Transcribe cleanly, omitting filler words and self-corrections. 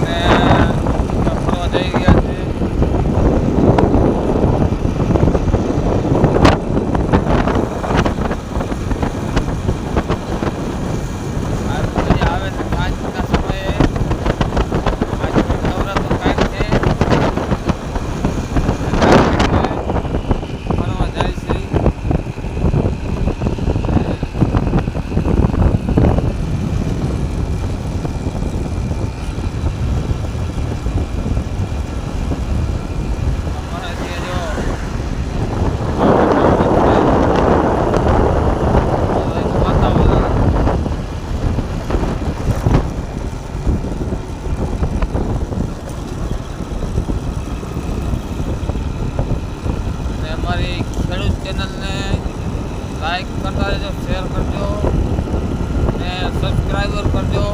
ને ફરવા જઈ રહ્યા છે. આવે છે 5 સમયે. આજ નવરાત્રનો ટાઈમ છે. ફરવા જાય છે. અમારા જે જો વાતાવરણ અને અમારી ખેડૂત ચેનલને લાઈક કરતા રહેજો, શેર કરજો ને સબસ્ક્રાઈબર કરજો.